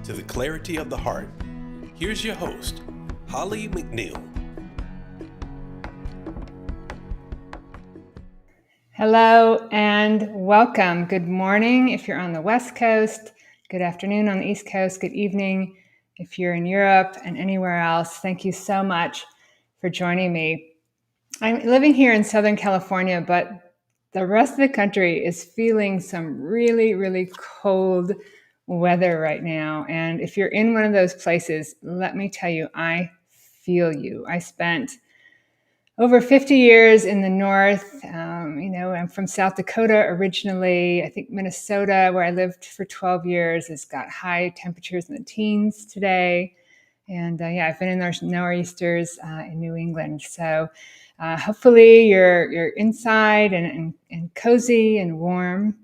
to the clarity of the heart. Here's your host, Holly McNEILL. Hello and welcome. Good morning if you're on the West Coast. Good afternoon on the East Coast. Good evening if you're in Europe and anywhere else. Thank you so much for joining me. I'm living here in Southern California, but the rest of the country is feeling some really, really cold weather right now. And if you're in one of those places, let me tell you, I feel you. I spent over 50 years in the North. I'm from South Dakota originally. I think Minnesota, where I lived for 12 years, has got high temperatures in the teens today. And I've been in those nor'easters in New England. So hopefully you're inside and cozy and warm.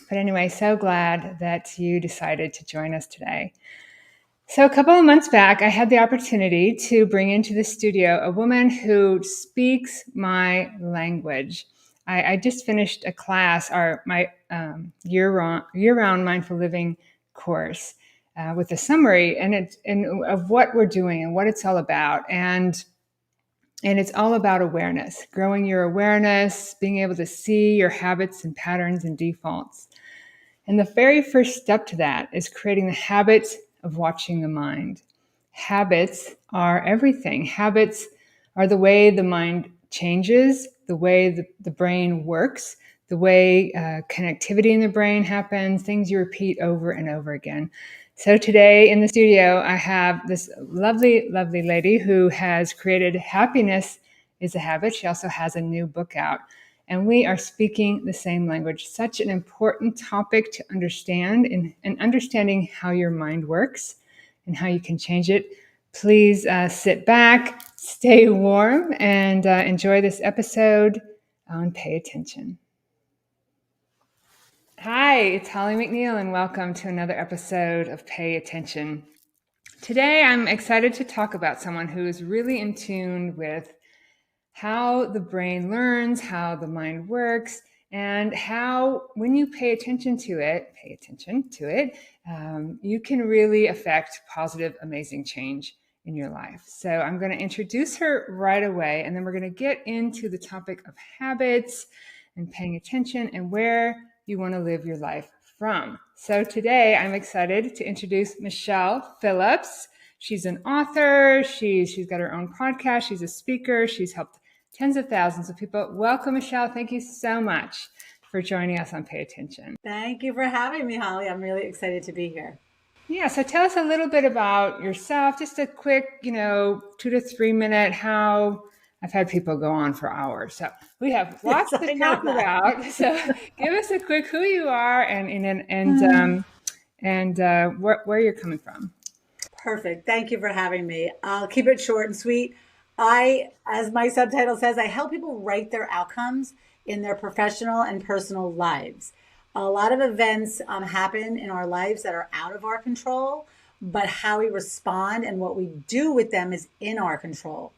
But anyway, so glad that you decided to join us today. So a couple of months back, I had the opportunity to bring into the studio a woman who speaks my language. I just finished a class, my year-round mindful living course with a summary of what we're doing and what it's all about. And it's all about awareness, growing your awareness, being able to see your habits and patterns and defaults. And the very first step to that is creating the habit of watching the mind. Habits are everything. Habits are the way the mind changes, the way the brain works, the way connectivity in the brain happens, things you repeat over and over again. So today in the studio, I have this lovely, lovely lady who has created Happiness is a Habit. She also has a new book out. And we are speaking the same language. Such an important topic to understand and understanding how your mind works and how you can change it. Please sit back, stay warm, and enjoy this episode on Pay Attention. Hi, it's Holly McNEILL, and welcome to another episode of Pay Attention. Today, I'm excited to talk about someone who is really in tune with how the brain learns, how the mind works, and how when you pay attention to it, you can really affect positive, amazing change in your life. So I'm going to introduce her right away, and then we're going to get into the topic of habits and paying attention and where you want to live your life from. So today I'm excited to introduce Michele Phillips. She's an author. She's got her own podcast. She's a speaker. She's helped tens of thousands of people. Welcome, Michele. Thank you so much for joining us on Pay Attention. Thank you for having me, Holly. I'm really excited to be here. Yeah, so tell us a little bit about yourself, just a quick, 2 to 3 minute, how I've had people go on for hours. So we have lots to talk about. So give us a quick who you are and where you're coming from. Perfect. Thank you for having me. I'll keep it short and sweet. As my subtitle says, I help people write their outcomes in their professional and personal lives. A lot of events happen in our lives that are out of our control, but how we respond and what we do with them is in our control.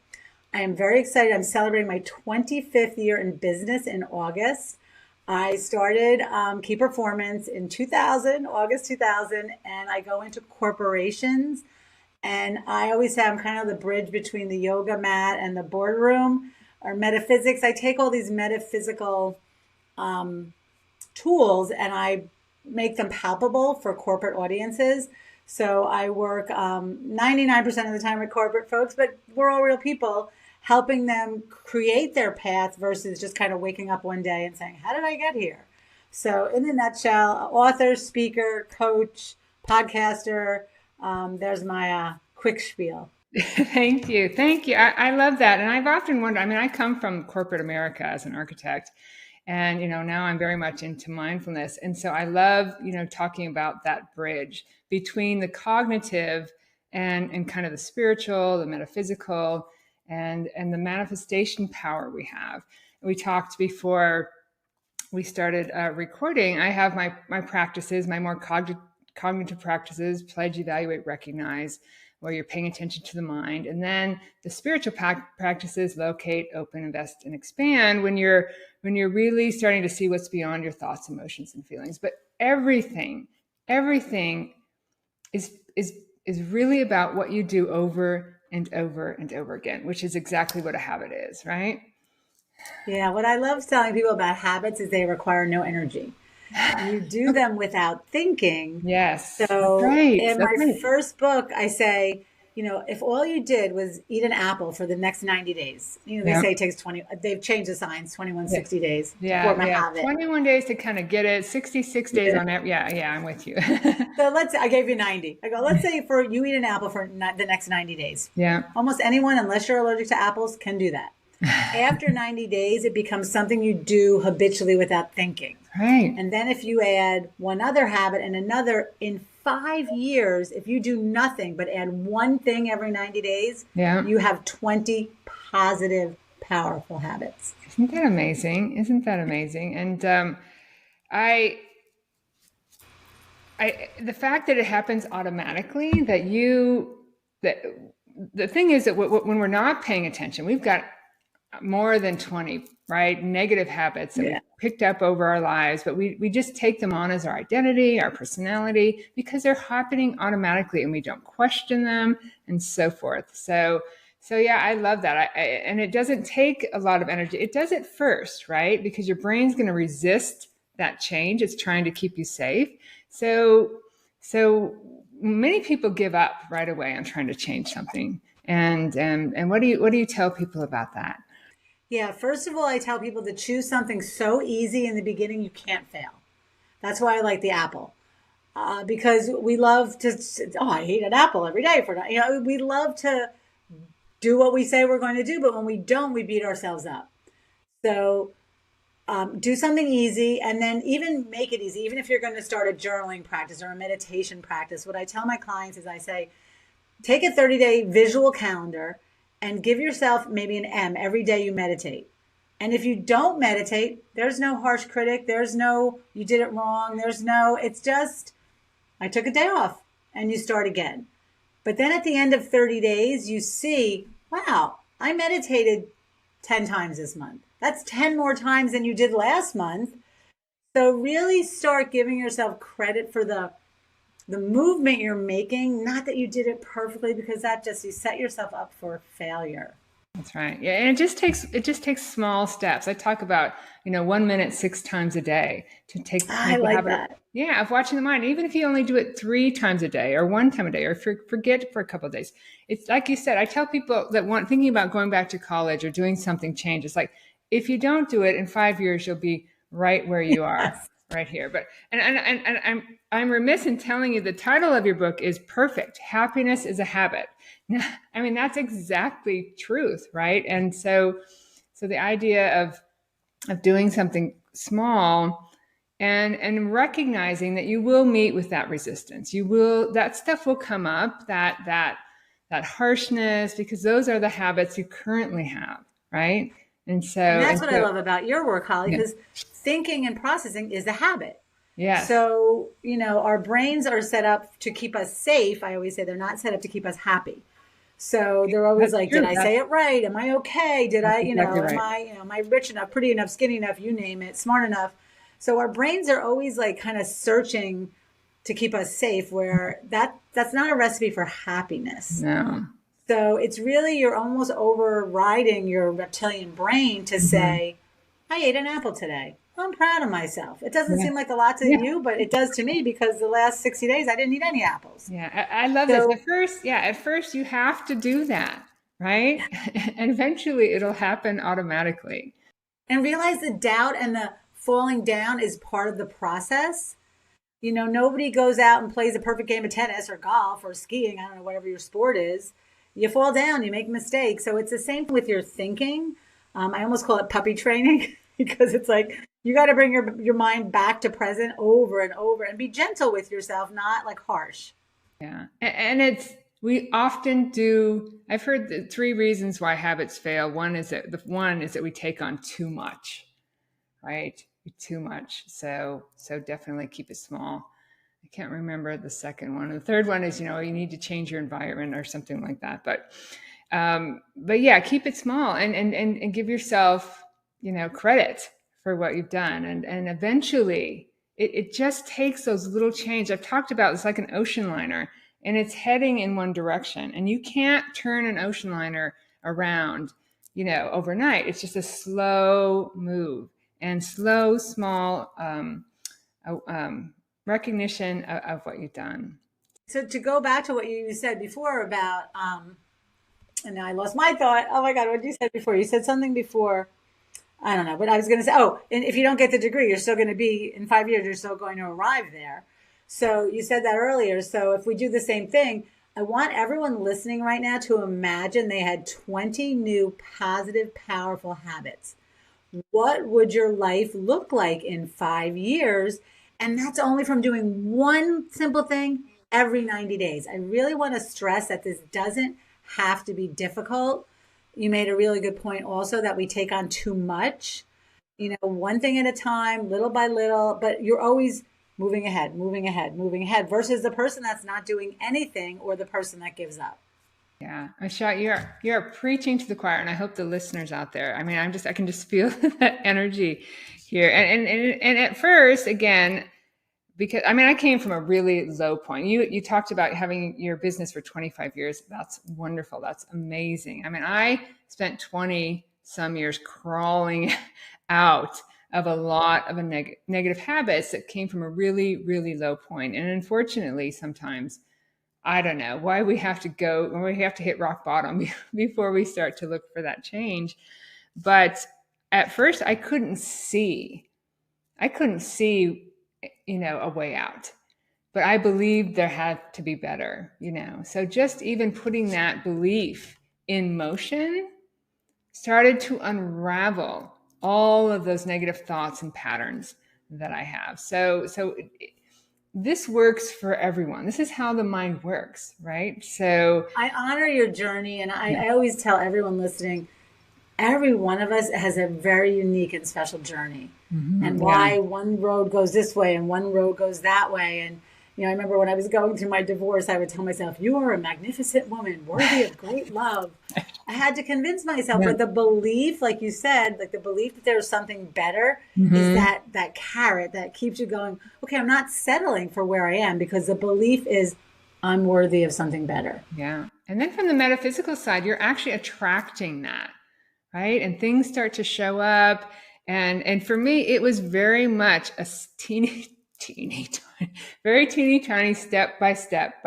I am very excited. I'm celebrating my 25th year in business in August. I started Key Performance in August 2000, and I go into corporations. And I always say I'm kind of the bridge between the yoga mat and the boardroom or metaphysics. I take all these metaphysical tools and I make them palpable for corporate audiences. So I work 99% of the time with corporate folks, but we're all real people, helping them create their path versus just kind of waking up one day and saying, how did I get here? So in a nutshell, author, speaker, coach, podcaster, there's my quick spiel. Thank you. I love that. And I've often wondered, I come from corporate America as an architect, and, now I'm very much into mindfulness. And so I love, talking about that bridge between the cognitive and kind of the spiritual, the metaphysical, and the manifestation power we have. We talked before we started recording. I have my practices, my more cognitive practices: pledge, evaluate, recognize, where you're paying attention to the mind. And then the spiritual practices: locate, open, invest, and expand, when you're really starting to see what's beyond your thoughts, emotions, and feelings. But everything is is really about what you do over and over and over again, which is exactly what a habit is, right? Yeah, what I love telling people about habits is they require no energy. You do them without thinking. Yes, that's So right. in That's my right. first book, I say, if all you did was eat an apple for the next 90 days, they Yeah. say it takes 20, they've changed the science, 21, Yeah. 60 days to form a Yeah. habit. 21 days to kind of get it, 66 days on it. Yeah, I'm with you. So I gave you 90. I go, let's say for you eat an apple for the next 90 days. Yeah. Almost anyone, unless you're allergic to apples, can do that. After 90 days, it becomes something you do habitually without thinking. Right. And then if you add one other habit and another, in 5 years, if you do nothing but add one thing every 90 days, Yeah. you have 20 positive, powerful habits. Isn't that amazing? Isn't that amazing? And the fact that it happens automatically, that the thing is that when we're not paying attention, we've got more than 20, right? Negative habits that we've picked up over our lives, but we just take them on as our identity, our personality, because they're happening automatically and we don't question them and so forth. So yeah, I love that. And it doesn't take a lot of energy. It does it first, right? Because your brain's going to resist that change. It's trying to keep you safe. So many people give up right away on trying to change something. And what do you tell people about that? Yeah, first of all, I tell people to choose something so easy in the beginning you can't fail. That's why I like the apple. Because we love to, I eat an apple every day we love to do what we say we're going to do, but when we don't, we beat ourselves up. So do something easy, and then even make it easy. Even if you're going to start a journaling practice or a meditation practice, what I tell my clients is I say, take a 30-day visual calendar and give yourself maybe an M every day you meditate. And if you don't meditate, there's no harsh critic. There's no, you did it wrong. It's just, I took a day off, and you start again. But then at the end of 30 days, you see, wow, I meditated 10 times this month. That's 10 more times than you did last month. So really start giving yourself credit for the movement you're making, not that you did it perfectly, because you set yourself up for failure. That's right. Yeah, and it just takes small steps. I talk about 1 minute 6 times a day to take. I like that. Of watching the mind. Even if you only do it 3 times a day or 1 time a day, or forget for a couple of days. It's like you said. I tell people that thinking about going back to college or doing something change. It's like, if you don't do it in 5 years, you'll be right where you are. Yes. Right here. But and I'm remiss in telling you the title of your book is perfect. Happiness is a habit. I mean, that's exactly truth, right? And so the idea of doing something small and recognizing that you will meet with that resistance. That stuff will come up, that harshness, because those are the habits you currently have, right? And that's what I love about your work, Holly, because thinking and processing is a habit. Yeah. So, our brains are set up to keep us safe. I always say they're not set up to keep us happy. So they're always like, did I say it right? Am I okay? Did I, am I rich enough, pretty enough, skinny enough, you name it, smart enough? So our brains are always like kind of searching to keep us safe, where that's not a recipe for happiness. No. So it's really, you're almost overriding your reptilian brain to say, I ate an apple today. I'm proud of myself. It doesn't seem like a lot to you, but it does to me, because the last 60 days I didn't eat any apples. Yeah, I love this. At first you have to do that, right? And eventually it'll happen automatically. And realize the doubt and the falling down is part of the process. Nobody goes out and plays a perfect game of tennis or golf or skiing, I don't know, whatever your sport is. You fall down, you make mistakes. So it's the same with your thinking. I almost call it puppy training, because it's like, you got to bring your mind back to present over and over, and be gentle with yourself, not like harsh. Yeah. And we often do. I've heard the 3 reasons why habits fail. One is that we take on too much, right? Too much. So definitely keep it small. I can't remember the second one. The third one is, you need to change your environment or something like that. But yeah, keep it small and give yourself, credit for what you've done. And eventually it just takes those little changes. I've talked about it's like an ocean liner. and it's heading in one direction. And you can't turn an ocean liner around, overnight. It's just a slow move and slow, small recognition of what you've done. So to go back to what you said before about, and now I lost my thought. Oh my God, what did you say before? You said something before. I don't know, but I was going to say, and if you don't get the degree, you're still going to be, in 5 years, you're still going to arrive there. So you said that earlier. So if we do the same thing, I want everyone listening right now to imagine they had 20 new positive, powerful habits. What would your life look like in 5 years? And that's only from doing one simple thing every 90 days. I really want to stress that this doesn't have to be difficult. You made a really good point also that we take on too much, one thing at a time, little by little, but you're always moving ahead versus the person that's not doing anything or the person that gives up. Yeah, Schott, you're preaching to the choir, and I hope the listeners out there. I mean, I can just feel that energy here. And at first, again, because I came from a really low point. You talked about having your business for 25 years. That's wonderful. That's amazing. I spent 20 some years crawling out of a lot of negative habits that came from a really, really low point. And unfortunately, sometimes, I don't know why we have to hit rock bottom before we start to look for that change. But at first I couldn't see, a way out, but I believed there had to be better, So just even putting that belief in motion started to unravel all of those negative thoughts and patterns that I have. So this works for everyone. This is how the mind works, right? So I honor your journey. And I always tell everyone listening, every one of us has a very unique and special journey. Mm-hmm. And why one road goes this way and one road goes that way. And, I remember when I was going through my divorce, I would tell myself, you are a magnificent woman, worthy of great love. I had to convince myself, but the belief, like you said, like the belief that there's something better is that carrot that keeps you going, okay, I'm not settling for where I am because the belief is I'm worthy of something better. Yeah. And then from the metaphysical side, you're actually attracting that, right? And things start to show up. And for me, it was very much a very teeny tiny step by step.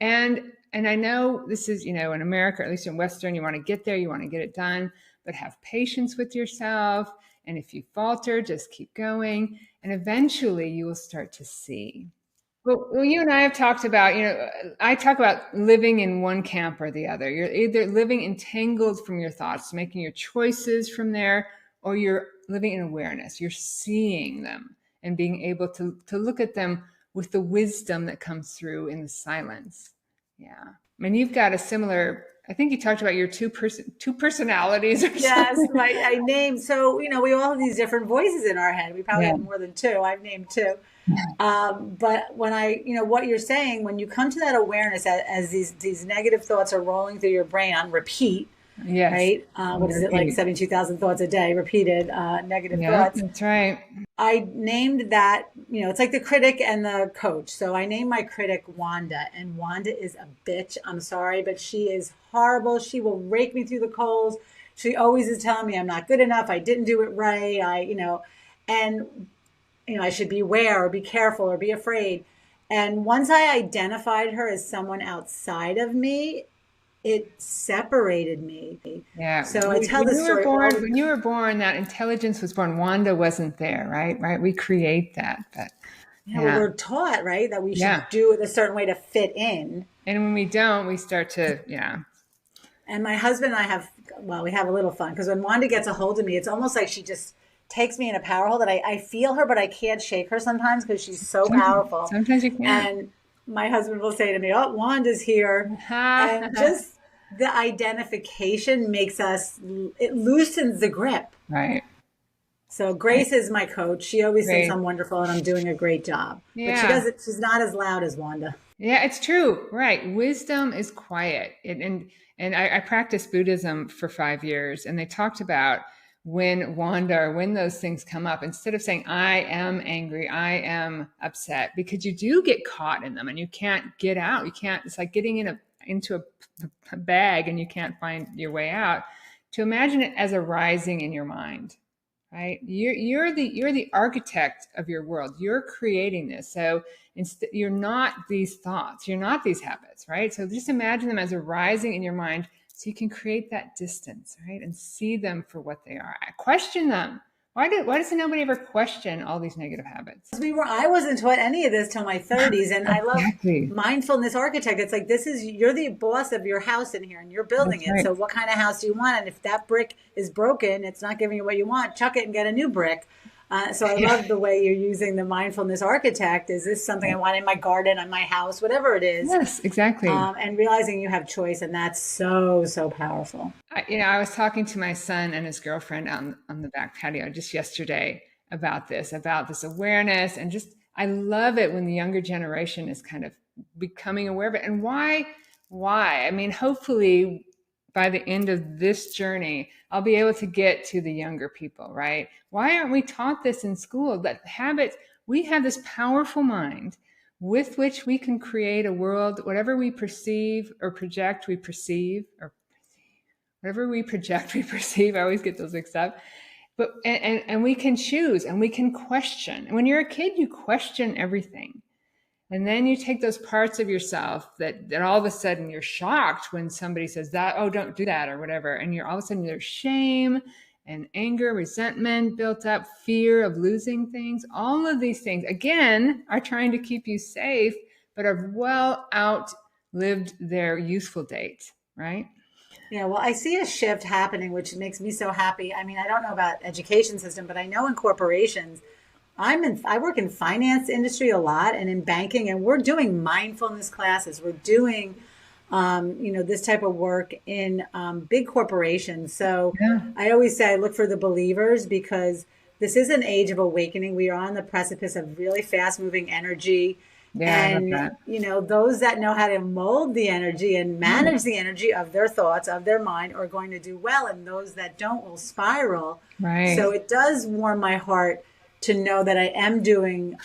And I know this is, in America, at least in Western, you want to get there, you want to get it done, but have patience with yourself. And if you falter, just keep going. And eventually you will start to see. Well, you and I have talked about, I talk about living in one camp or the other. You're either living entangled from your thoughts, making your choices from there, or you're living in awareness. You're seeing them and being able to look at them with the wisdom that comes through in the silence. Yeah. You've got a similar, I think you talked about your two personalities or yes, something. I named, so, we all have these different voices in our head. We probably have more than two. I've named two. But when what you're saying, when you come to that awareness as these negative thoughts are rolling through your brain on repeat, yes. Right? What is it, like 72,000 thoughts a day, repeated negative thoughts? That's right. I named that, it's like the critic and the coach. So I named my critic Wanda, and Wanda is a bitch. I'm sorry, but she is horrible. She will rake me through the coals. She always is telling me I'm not good enough. I didn't do it right. I should beware or be careful or be afraid. And once I identified her as someone outside of me, it separated me. Yeah. So I tell this story. When you were born, that intelligence was born. Wanda wasn't there, right? Right. We create that. But we're taught, right, that we should do it a certain way to fit in. And when we don't, we start to, And my husband and I we have a little fun because when Wanda gets a hold of me, it's almost like she just takes me in a power hold that I feel her, but I can't shake her sometimes because she's so powerful. Sometimes you can't. And my husband will say to me, oh, Wanda's here. And just the identification makes it loosens the grip. Right. So Grace is my coach. She always thinks I'm wonderful and I'm doing a great job. Yeah. But she's not as loud as Wanda. Yeah, it's true. Right. Wisdom is quiet. And I practiced Buddhism for 5 years, and they talked about when those things come up, instead of saying, I am angry, I am upset, because you do get caught in them and you can't get out. You can't, it's like getting into a bag and you can't find your way out. To imagine it as arising in your mind, right? You're the architect of your world. You're creating this. So you're not these thoughts, you're not these habits, right? So just imagine them as arising in your mind, so you can create that distance, right? And see them for what they are. Question them. Why doesn't nobody ever question all these negative habits? I wasn't taught any of this till my 30s, and I love Exactly. Mindfulness Architect. It's like, you're the boss of your house in here and you're building That's it. right. So what kind of house do you want? And if that brick is broken, it's not giving you what you want, chuck it and get a new brick. So I love the way you're using the Mindfulness Architect. Is this something I want in my garden, on my house, whatever it is? Yes, exactly. And realizing you have choice, and that's so, so powerful. I was talking to my son and his girlfriend on the back patio just yesterday about this awareness, and just, I love it when the younger generation is kind of becoming aware of it. And why? I mean, hopefully by the end of this journey, I'll be able to get to the younger people, right? Why aren't we taught this in school? That habits, we have this powerful mind with which we can create a world, whatever we perceive or project, we perceive, or whatever we project, we perceive. I always get those mixed up. But and we can choose and we can question. And when you're a kid, you question everything. And then you take those parts of yourself that all of a sudden you're shocked when somebody says that, oh, don't do that or whatever. And you're all of a sudden there's shame and anger, resentment built up, fear of losing things. All of these things, again, are trying to keep you safe, but have well outlived their useful date, right? Yeah, well, I see a shift happening, which makes me so happy. I mean, I don't know about education system, but I know in corporations, I work in finance industry a lot and in banking, and we're doing mindfulness classes. We're doing, this type of work in big corporations. So I always say I look for the believers, because this is an age of awakening. We are on the precipice of really fast moving energy. Yeah, And, those that know how to mold the energy and manage the energy of their thoughts, of their mind, are going to do well. And those that don't will spiral. Right. So it does warm my heart to know that I am doing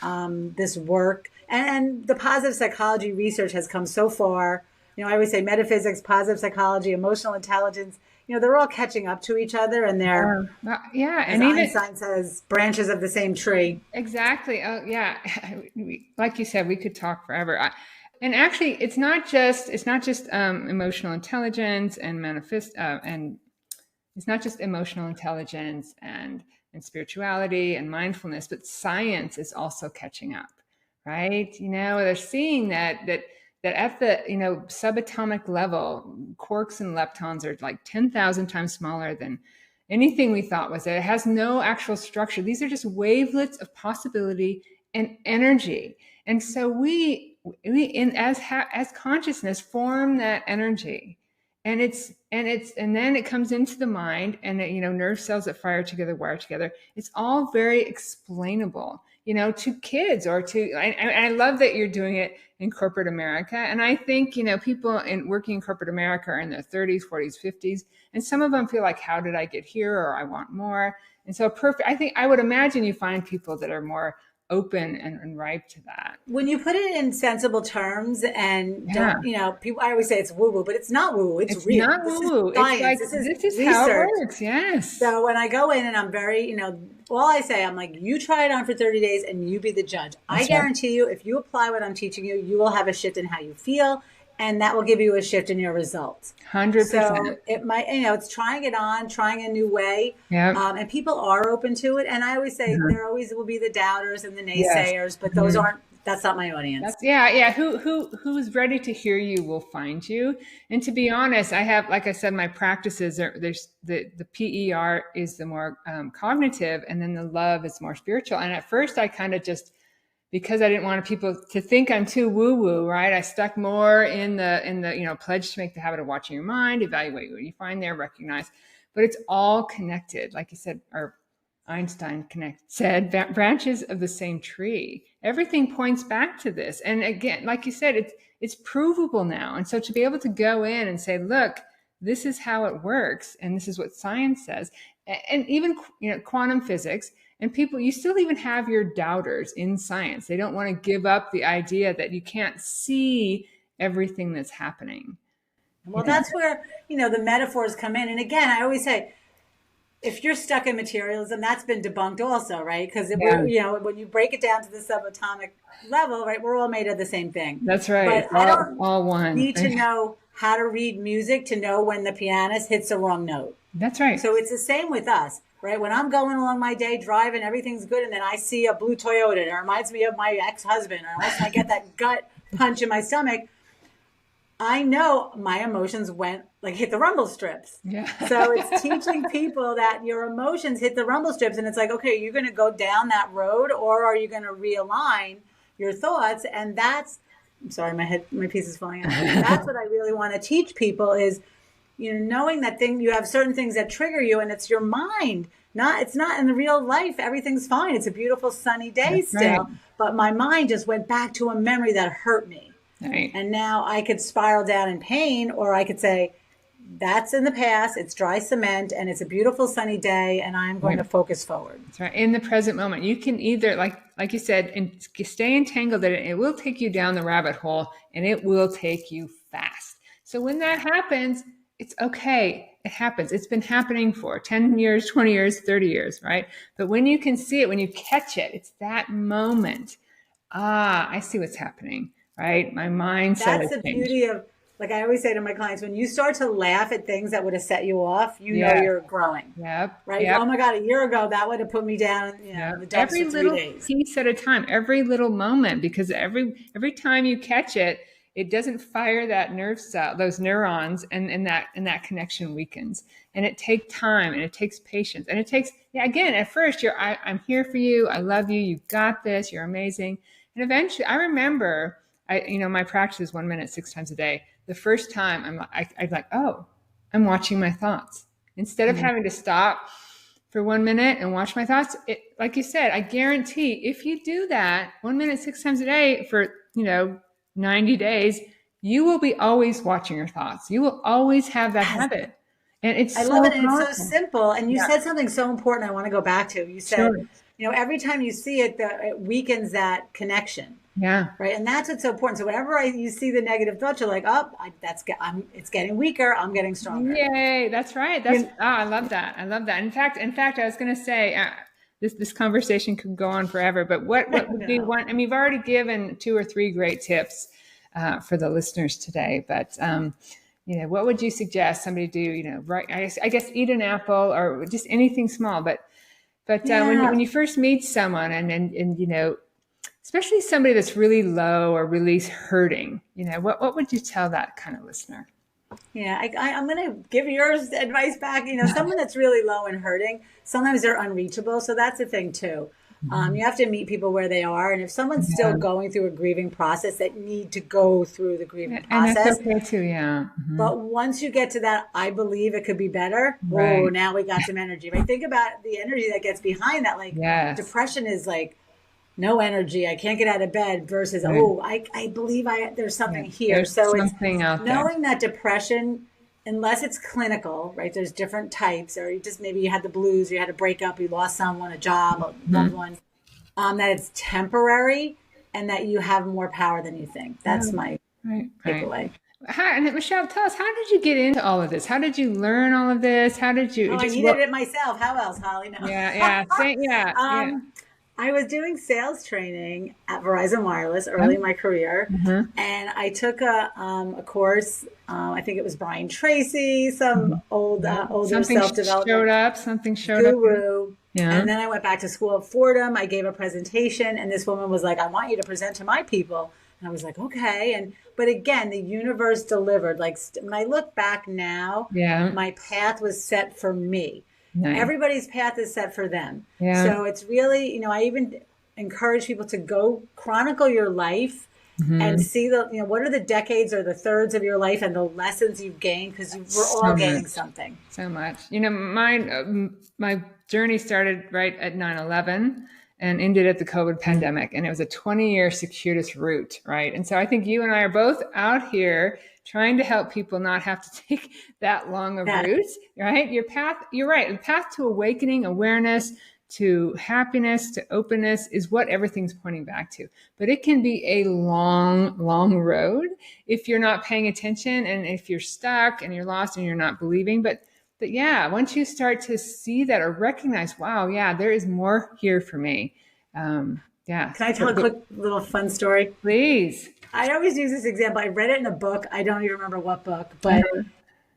this work. And the positive psychology research has come so far. I always say metaphysics, positive psychology, emotional intelligence, they're all catching up to each other, and they're, and even Einstein says, branches of the same tree. Exactly. Oh, yeah. Like you said, we could talk forever. And actually, it's not just emotional intelligence and and it's not just emotional intelligence and spirituality and mindfulness, but science is also catching up, right? They're seeing that at the subatomic level, quarks and leptons are like 10,000 times smaller than anything we thought was there. It has no actual structure. These are just wavelets of possibility and energy. And so we as consciousness form that energy. And then it comes into the mind, and nerve cells that fire together, wire together. It's all very explainable, to kids or to, I love that you're doing it in corporate America. And I think, people working in corporate America are in their 30s, 40s, 50s. And some of them feel like, how did I get here? Or I want more. And so I would imagine you find people that are more open and ripe to that. When you put it in sensible terms and don't, people, I always say it's woo woo, but it's not woo woo. It's real. Not woo woo. It's science. This is how it works. Yes. So when I go in and I'm very, all I say, I'm like, you try it on for 30 days and you be the judge. I guarantee you, if you apply what I'm teaching you, you will have a shift in how you feel. And that will give you a shift in your results. 100%. So it might, it's trying it on, trying a new way. Yeah. And people are open to it. And I always say there always will be the doubters and the naysayers, but those that's not my audience. Who's ready to hear you will find you. And to be honest, I have, like I said, my practices there's the PER is the more cognitive, and then the love is more spiritual. And at first I kind of just, because I didn't want people to think I'm too woo-woo, right? I stuck more in the pledge to make the habit of watching your mind, evaluate what you find there, recognize. But it's all connected. Like you said, or Einstein said, branches of the same tree. Everything points back to this. And again, like you said, it's provable now. And so to be able to go in and say, look, this is how it works, and this is what science says. and even, quantum physics. And people, you still even have your doubters in science. They don't want to give up the idea that you can't see everything that's happening. Well, that's where, the metaphors come in. And again, I always say, if you're stuck in materialism, that's been debunked also, right? Because when you break it down to the subatomic level, right, we're all made of the same thing. That's right. But I don't all one. need to know how to read music to know when the pianist hits the wrong note. That's right. So it's the same with us, right? When I'm going along my day driving, everything's good, and then I see a blue Toyota, and it reminds me of my ex-husband, or else I get that gut punch in my stomach, I know my emotions hit the rumble strips. Yeah. So it's teaching people that your emotions hit the rumble strips, and it's like, okay, you're going to go down that road, or are you going to realign your thoughts? And I'm sorry, my piece is falling out. That's what I really want to teach people is, knowing that you have certain things that trigger you, and it's your mind. It's not in the real life. Everything's fine. It's a beautiful sunny day still, right. But my mind just went back to a memory that hurt me. Right. And now I could spiral down in pain, or I could say, that's in the past, it's dry cement, and it's a beautiful sunny day, and I'm going to focus forward. That's right. In the present moment, you can either, like you said, stay entangled in it. It will take you down the rabbit hole, and it will take you fast. So when that happens, it's okay. It happens. It's been happening for 10 years, 20 years, 30 years, right? But when you can see it, when you catch it, it's that moment. I see what's happening, right? My mindset. That's the beauty of, like I always say to my clients, when you start to laugh at things that would have set you off, know you're growing. Yep. Right? Yep. Oh my God, a year ago, that would have put me down in the dumps every for 3 little days. piece at a time, every little moment, because every time you catch it, it doesn't fire that nerve cell, those neurons, and that connection weakens. And it takes time, and it takes patience, and it takes, again, at first I'm here for you. I love you. You got this. You're amazing. And eventually, I remember, my practice is 1 minute, 6 times a day. The first time I'm like, oh, I'm watching my thoughts. Instead of having to stop for 1 minute and watch my thoughts, like you said, I guarantee if you do that 1 minute, 6 times a day for, 90 days, you will be always watching your thoughts. You will always have that habit. And I love it. And it's so simple. And you said something so important I want to go back to. You said, every time you see it, it weakens that connection. Yeah. Right. And that's what's so important. So whenever you see the negative thoughts, you're like, it's getting weaker. I'm getting stronger. Yay. That's right. I love that. I love that. In fact, I was going to say, this conversation could go on forever, but what would be one? I mean, you've already given 2 or 3 great tips for the listeners today, but what would you suggest somebody do? Right? I guess eat an apple or just anything small, but when you first meet someone and especially somebody that's really low or really hurting, what would you tell that kind of listener? Yeah, I'm going to give your advice back. Someone that's really low and hurting, sometimes they're unreachable. So that's the thing too. You have to meet people where they are. And if someone's still going through a grieving process, that need to go through the grieving process. And that's okay too, yeah. Mm-hmm. But once you get to that, I believe it could be better. Right. Oh, now we got some energy. Right? Think about the energy that gets behind that. Like depression is like, no energy. I can't get out of bed versus, I believe there's something here. There's so something it's out there. Knowing that depression, unless it's clinical, right? There's different types, or maybe you had the blues, or you had a breakup, you lost someone, a job, a loved one, that it's temporary and that you have more power than you think. That's my takeaway. And Michele, tell us, how did you get into all of this? How did you learn all of this? How did you? I needed it myself. How else, Holly? No. I was doing sales training at Verizon Wireless early in my career, and I took a course. I think it was Brian Tracy, some older self-development something showed guru. up. Yeah. And then I went back to school at Fordham. I gave a presentation, and this woman was like, "I want you to present to my people." And I was like, "Okay." But again, the universe delivered. Like when I look back now, my path was set for me. Nice. Everybody's path is set for them. Yeah. So it's really, I even encourage people to go chronicle your life and see what are the decades or the thirds of your life and the lessons you've gained, because we're all gaining something. So much. My journey started right at 9/11. and ended at the COVID pandemic. And it was a 20-year circuitous route, right? And so I think you and I are both out here trying to help people not have to take that long a route, right? Your path, you're right. The path to awakening, awareness, to happiness, to openness is what everything's pointing back to. But it can be a long, long road if you're not paying attention and if you're stuck and you're lost and you're not believing. But yeah, once you start to see that or recognize, wow, yeah, there is more here for me. Yeah. Can I tell a quick little fun story? Please. I always use this example. I read it in a book. I don't even remember what book, but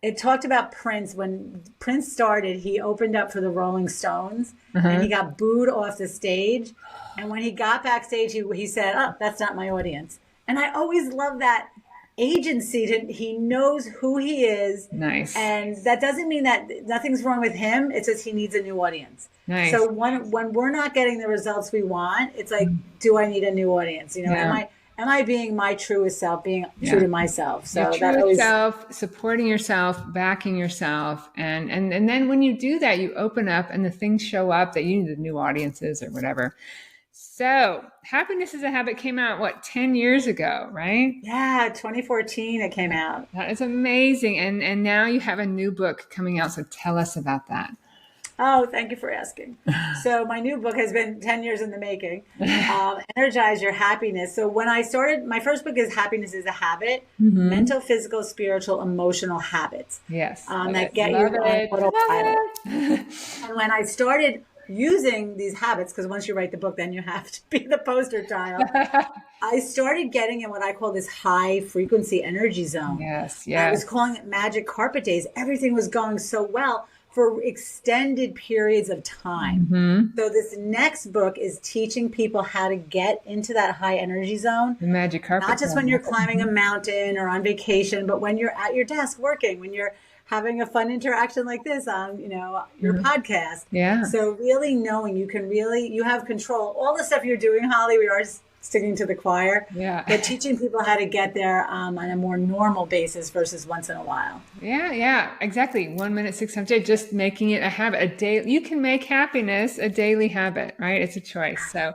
it talked about Prince. When Prince started, he opened up for the Rolling Stones and he got booed off the stage. And when he got backstage, he said, "Oh, that's not my audience." And I always love that agency. He knows who he is. Nice. And that doesn't mean that nothing's wrong with him. It says he needs a new audience. Nice. So when we're not getting the results we want, it's like, do I need a new audience? You know, am I being my truest self, being true to myself? So your truest self, supporting yourself, backing yourself. And then when you do that, you open up and the things show up that you need the new audiences or whatever. So Happiness is a Habit came out, 10 years ago, right? Yeah, 2014 it came out. That is amazing. And now you have a new book coming out. So tell us about that. Oh, thank you for asking. So my new book has been 10 years in the making, Energize Your Happiness. So when I started, my first book is Happiness is a Habit, Mental, Physical, Spiritual, Emotional Habits. Yes. That get you on autopilot. And when I started using these habits, because once you write the book, then you have to be the poster child, I started getting in what I call this high frequency energy zone. Yes. I was calling it magic carpet days. Everything was going so well for extended periods of time. So this next book is teaching people how to get into that high energy zone. The magic carpet. Not just when you're climbing a mountain or on vacation, but when you're at your desk working, when you're having a fun interaction like this on, your podcast. Yeah. So really knowing you have control. All the stuff you're doing, Holly, we are singing to the choir. Yeah. But teaching people how to get there on a more normal basis versus once in a while. Yeah, exactly. 1 minute, 6 times a day, just making it a habit, a day. You can make happiness a daily habit, right? It's a choice. So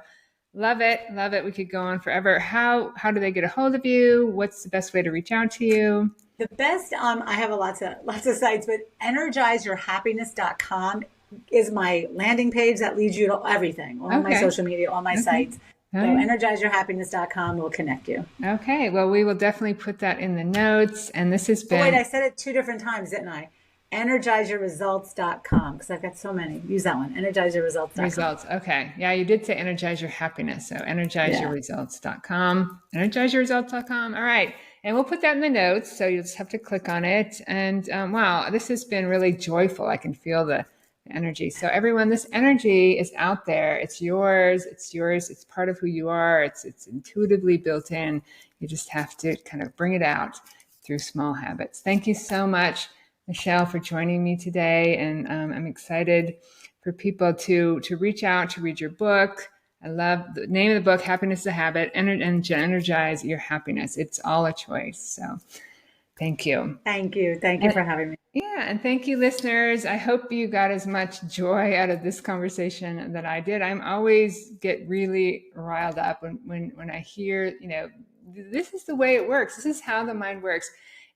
love it. We could go on forever. How do they get a hold of you? What's the best way to reach out to you? The best, I have lots of sites, but energizeyourhappiness.com is my landing page that leads you to everything, all my social media, all my sites. So energizeyourhappiness.com will connect you. Okay. Well, we will definitely put that in the notes. And this has been... wait, I said it 2 different times, didn't I? Energizeyourresults.com, because I've got so many. Use that one. Energizeyourresults.com. Results. Okay. Yeah, you did say energize your happiness. So energizeyourresults.com. Energizeyourresults.com. All right. And we'll put that in the notes. So you'll just have to click on it. And wow, this has been really joyful. I can feel the energy. So everyone, this energy is out there. It's yours. It's part of who you are. It's intuitively built in. You just have to kind of bring it out through small habits. Thank you so much, Michele, for joining me today. And I'm excited for people to reach out, to read your book. I love the name of the book, Happiness is a Habit, and Energize Your Happiness. It's all a choice. So thank you. Thank you. Thank you for having me. Yeah. And thank you, listeners. I hope you got as much joy out of this conversation that I did. I'm always get really riled up when I hear, this is the way it works. This is how the mind works.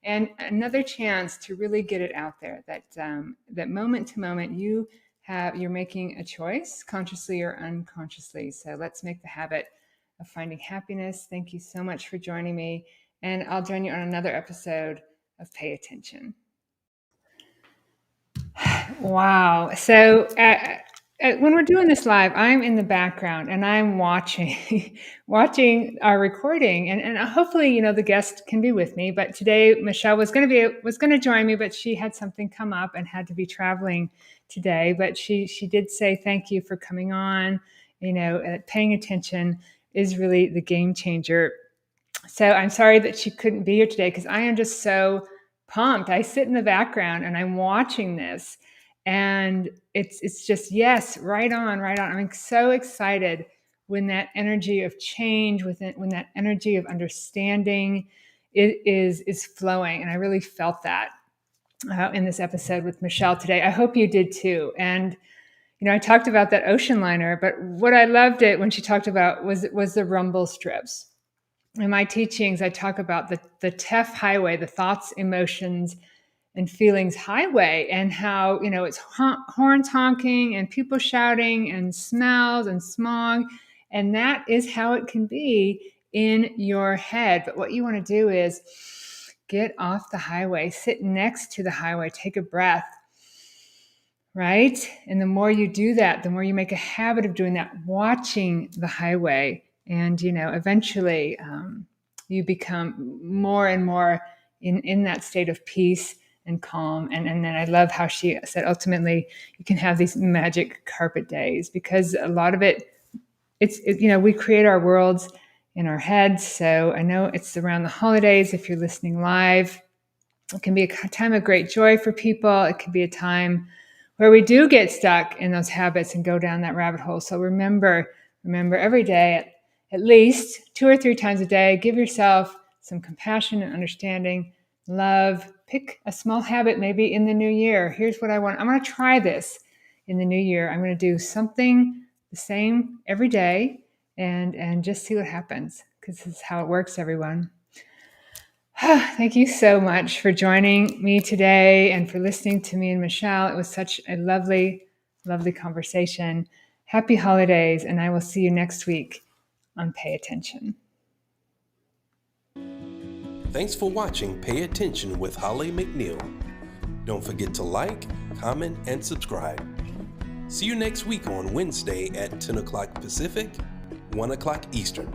And another chance to really get it out there that moment to moment you're making a choice consciously or unconsciously. So let's make the habit of finding happiness. Thank you so much for joining me. And I'll join you on another episode of Pay Attention. Wow. So when we're doing this live, I'm in the background and I'm watching our recording, and hopefully, the guest can be with me. But today, Michele was going to join me, but she had something come up and had to be traveling today. But she did say thank you for coming on. Paying attention is really the game changer. So I'm sorry that she couldn't be here today because I am just so pumped. I sit in the background and I'm watching this. And it's just, yes, right on. I'm so excited when that energy of change, when that energy of understanding is flowing. And I really felt that in this episode with Michele today. I hope you did too. And, I talked about that ocean liner, but what I loved it when she talked about was the rumble strips. In my teachings, I talk about the TEF highway, the thoughts, emotions, and feelings highway, and how, it's horns honking and people shouting and smells and smog. And that is how it can be in your head. But what you want to do is get off the highway, sit next to the highway, take a breath, right? And the more you do that, the more you make a habit of doing that, watching the highway. And, eventually you become more and more in that state of peace and calm. And then I love how she said, ultimately, you can have these magic carpet days, because a lot of it, we create our worlds in our heads. So I know it's around the holidays. If you're listening live, it can be a time of great joy for people. It can be a time where we do get stuck in those habits and go down that rabbit hole. So remember every day, at least 2 or 3 times a day, give yourself some compassion and understanding, love. Pick a small habit maybe in the new year. Here's what I want. I'm going to try this in the new year. I'm going to do something the same every day and just see what happens, because this is how it works, everyone. Thank you so much for joining me today and for listening to me and Michele. It was such a lovely, lovely conversation. Happy holidays, and I will see you next week on Pay Attention. Thanks for watching Pay Attention with Holly McNEILL. Don't forget to like, comment, and subscribe. See you next week on Wednesday at 10 o'clock Pacific, 1 o'clock Eastern.